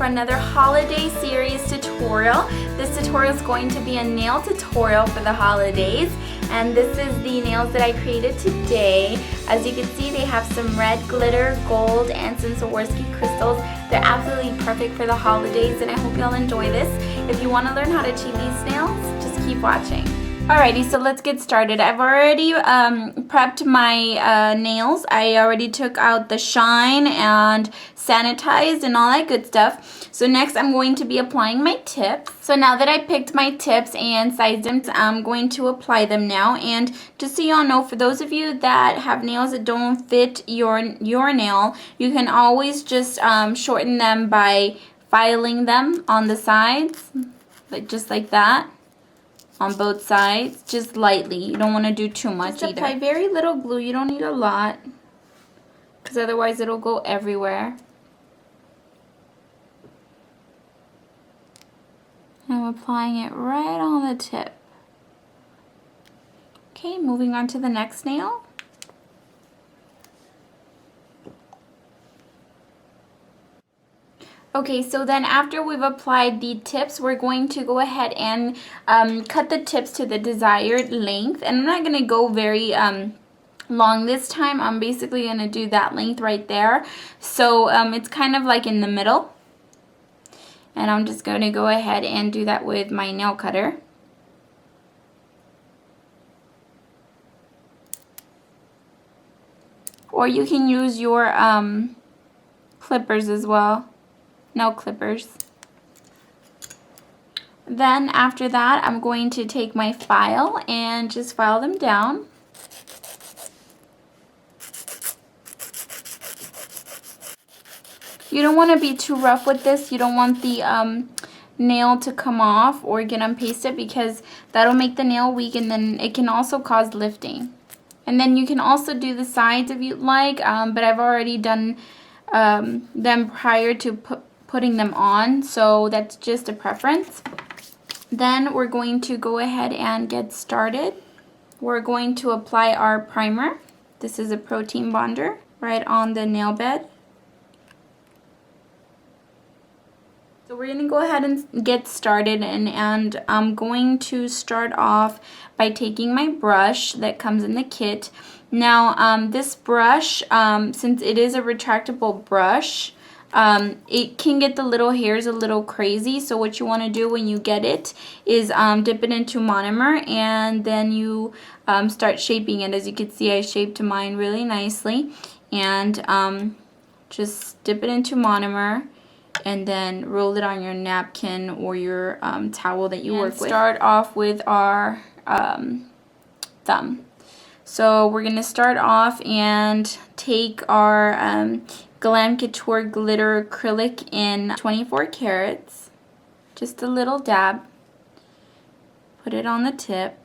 another holiday series tutorial. This tutorial is going to be a nail tutorial for the holidays, and this is the nails that I created today. As you can see, they have some red glitter, gold, and some Swarovski crystals. They're absolutely perfect for the holidays, and I hope y'all enjoy this. If you want to learn how to achieve these nails, just keep watching. Alrighty, so let's get started. I've already prepped my nails. I already took out the shine and sanitized and all that good stuff. So next I'm going to be applying my tips. So now that I picked my tips and sized them, I'm going to apply them now. And just so y'all know, for those of you that have nails that don't fit your nail, you can always just shorten them by filing them on the sides, just like that. On both sides, just lightly. You don't want to do too much either. Apply very little glue. You don't need a lot, because otherwise it'll go everywhere. I'm applying it right on the tip. Okay, moving on to the next nail. Okay, so then after we've applied the tips, we're going to go ahead and cut the tips to the desired length. And I'm not going to go very long this time. I'm basically going to do that length right there. So it's kind of like in the middle. And I'm just going to go ahead and do that with my nail cutter. Or you can use your clippers as well. Nail clippers. Then after that, I'm going to take my file and just file them down. You don't want to be too rough with this. You don't want the nail to come off or get unpasted, because that'll make the nail weak, and then it can also cause lifting. And then you can also do the sides if you'd like, but I've already done them prior to putting them on, so that's just a preference. Then we're going to go ahead and get started. We're going to apply our primer. This is a protein bonder right on the nail bed. So we're going to go ahead and get started, and I'm going to start off by taking my brush that comes in the kit. Now this brush, since it is a retractable brush, it can get the little hairs a little crazy. So what you want to do when you get it is dip it into monomer, and then you start shaping it. As you can see, I shaped mine really nicely, and just dip it into monomer and then roll it on your napkin or your towel that you work with. Start off with our thumb. So we're going to start off and take our Glam Couture Glitter Acrylic in 24 carats. Just a little dab. Put it on the tip.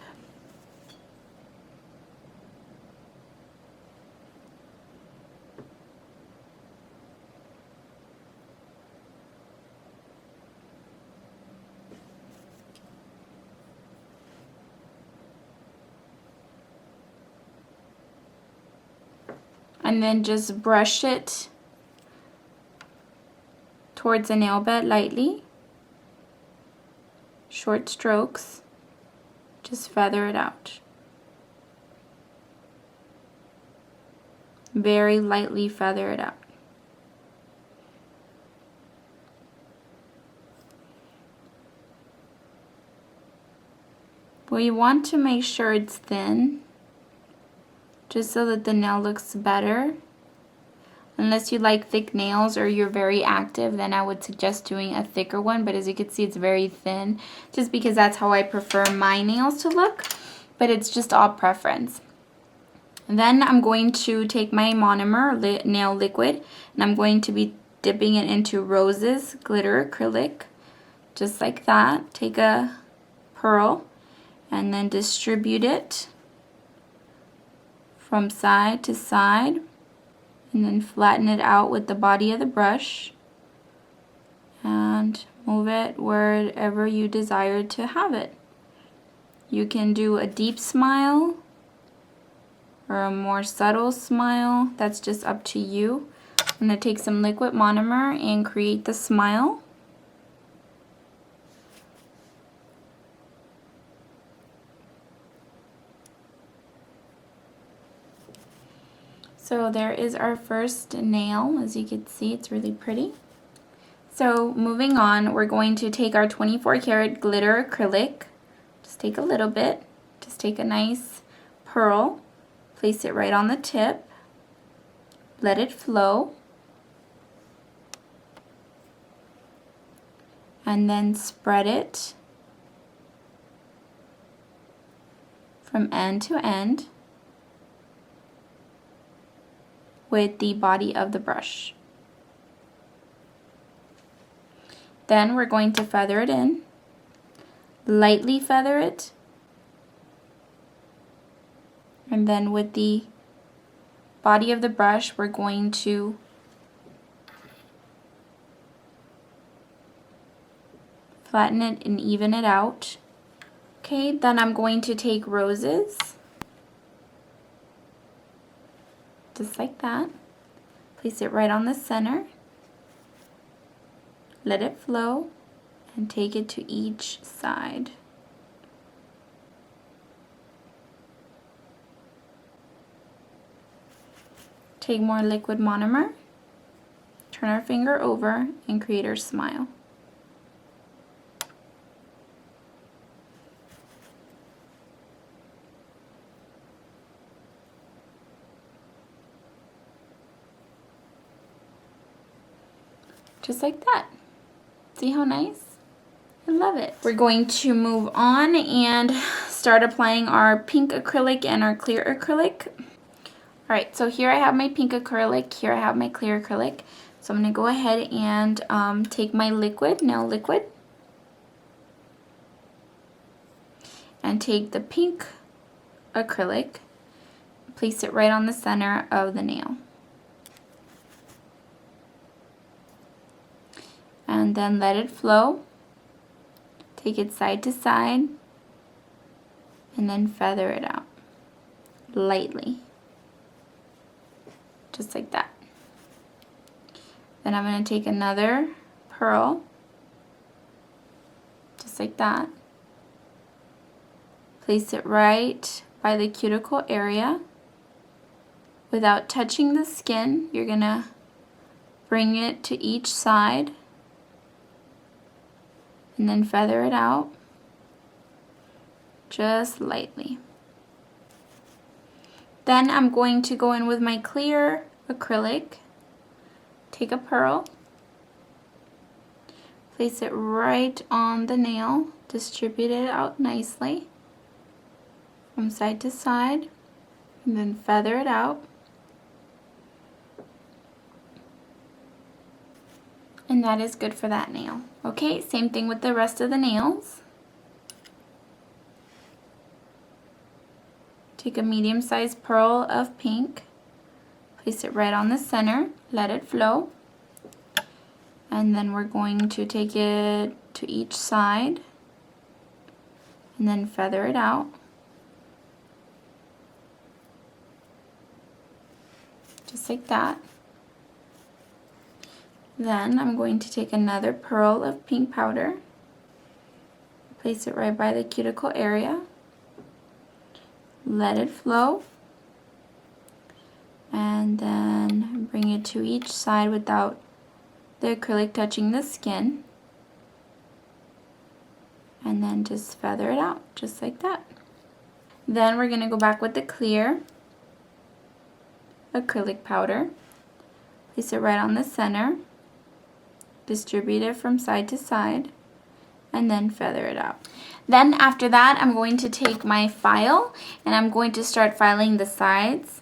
And then just brush it towards the nail bed lightly. Short strokes. Just feather it out. Very lightly feather it out. Well, you want to make sure it's thin, just so that the nail looks better. Unless you like thick nails or you're very active, then I would suggest doing a thicker one. But as you can see, it's very thin, just because that's how I prefer my nails to look. But it's just all preference. And then I'm going to take my monomer nail liquid, and I'm going to be dipping it into Rose's Glitter Acrylic. Just like that. Take a pearl and then distribute it from side to side, and then flatten it out with the body of the brush and move it wherever you desire to have it. You can do a deep smile or a more subtle smile. That's just up to you. I'm going to take some liquid monomer and create the smile. So there is our first nail. As you can see, it's really pretty. So moving on, we're going to take our 24 karat glitter acrylic. Just take a little bit. Just take a nice pearl, place it right on the tip, let it flow, and then spread it from end to end with the body of the brush. Then we're going to feather it in, lightly feather it, and then with the body of the brush we're going to flatten it and even it out. Okay, then I'm going to take roses, just like that, place it right on the center, let it flow, and take it to each side. Take more liquid monomer, turn our finger over, and create our smile. Just like that. See how nice? I love it. We're going to move on and start applying our pink acrylic and our clear acrylic. Alright, so here I have my pink acrylic, here I have my clear acrylic. So I'm going to go ahead and take my liquid, nail liquid, and take the pink acrylic, place it right on the center of the nail. And then let it flow. Take it side to side, and then feather it out lightly, just like that. Then I'm going to take another pearl, just like that, place it right by the cuticle area. Without touching the skin, you're going to bring it to each side and then feather it out just lightly. Then I'm going to go in with my clear acrylic, take a pearl, place it right on the nail, distribute it out nicely from side to side, and then feather it out. And that is good for that nail. Okay, same thing with the rest of the nails. Take a medium-sized pearl of pink, place it right on the center, let it flow, and then we're going to take it to each side and then feather it out. Just like that. Then I'm going to take another pearl of pink powder, place it right by the cuticle area, let it flow, and then bring it to each side without the acrylic touching the skin, and then just feather it out just like that. Then we're going to go back with the clear acrylic powder, place it right on the center, distribute it from side to side, and then feather it out. Then after that, I'm going to take my file and I'm going to start filing the sides.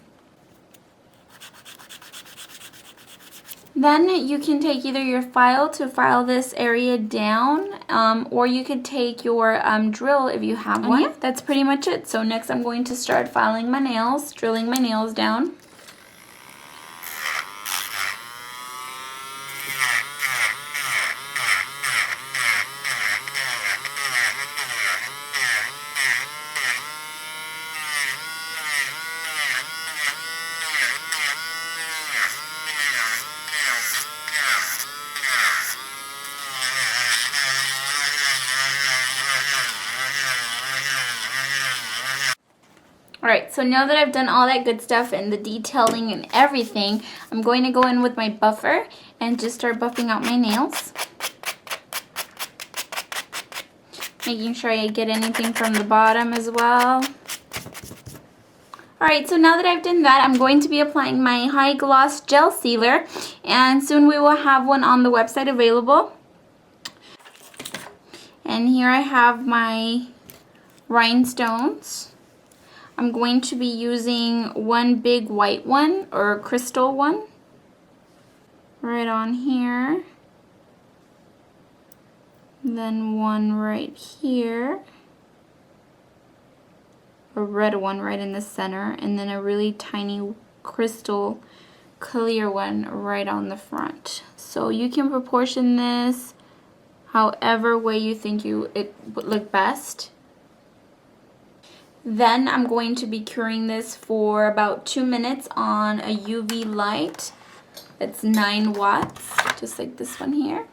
Then you can take either your file to file this area down, or you could take your drill if you have one. Yeah, that's pretty much it. So next I'm going to start filing my nails, drilling my nails down. Alright, so now that I've done all that good stuff and the detailing and everything, I'm going to go in with my buffer and just start buffing out my nails. Making sure I get anything from the bottom as well. Alright, so now that I've done that, I'm going to be applying my high gloss gel sealer, and soon we will have one on the website available. And here I have my Rhinestones. I'm going to be using one big white one, or crystal one, right on here. Then one right here. A red one right in the center, and then a really tiny crystal clear one right on the front. So you can proportion this however way you think it would look best. Then I'm going to be curing this for about 2 minutes on a UV light. It's 9 watts, just like this one here.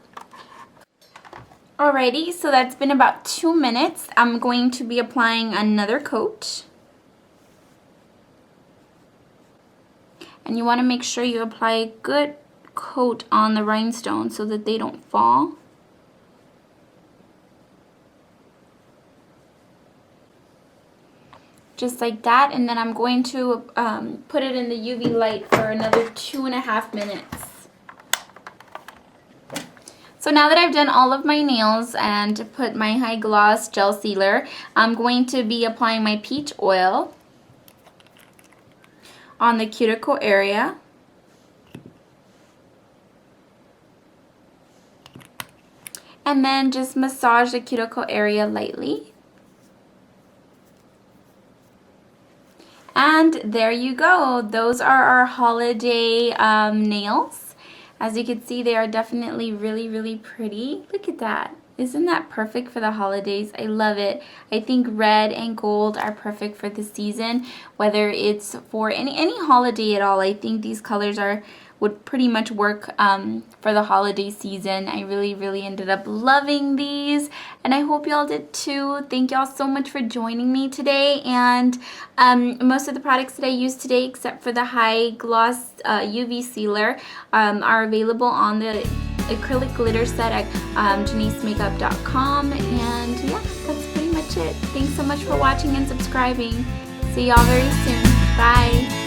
Alrighty, so that's been about 2 minutes. I'm going to be applying another coat. And you want to make sure you apply a good coat on the rhinestones so that they don't fall. Just like that, and then I'm going to put it in the UV light for another 2.5 minutes. So now that I've done all of my nails and put my high gloss gel sealer, I'm going to be applying my peach oil on the cuticle area. And then just massage the cuticle area lightly. And there you go. Those are our holiday nails. As you can see, they are definitely really, really pretty. Look at that. Isn't that perfect for the holidays? I love it. I think red and gold are perfect for the season, whether it's for any holiday at all. I think these colors would pretty much work for the holiday season. I really, really ended up loving these, and I hope y'all did too. Thank y'all so much for joining me today, and most of the products that I used today, except for the high gloss UV sealer, are available on the acrylic glitter set at JaniceMakeup.com, and yeah, that's pretty much it. Thanks so much for watching and subscribing. See y'all very soon. Bye.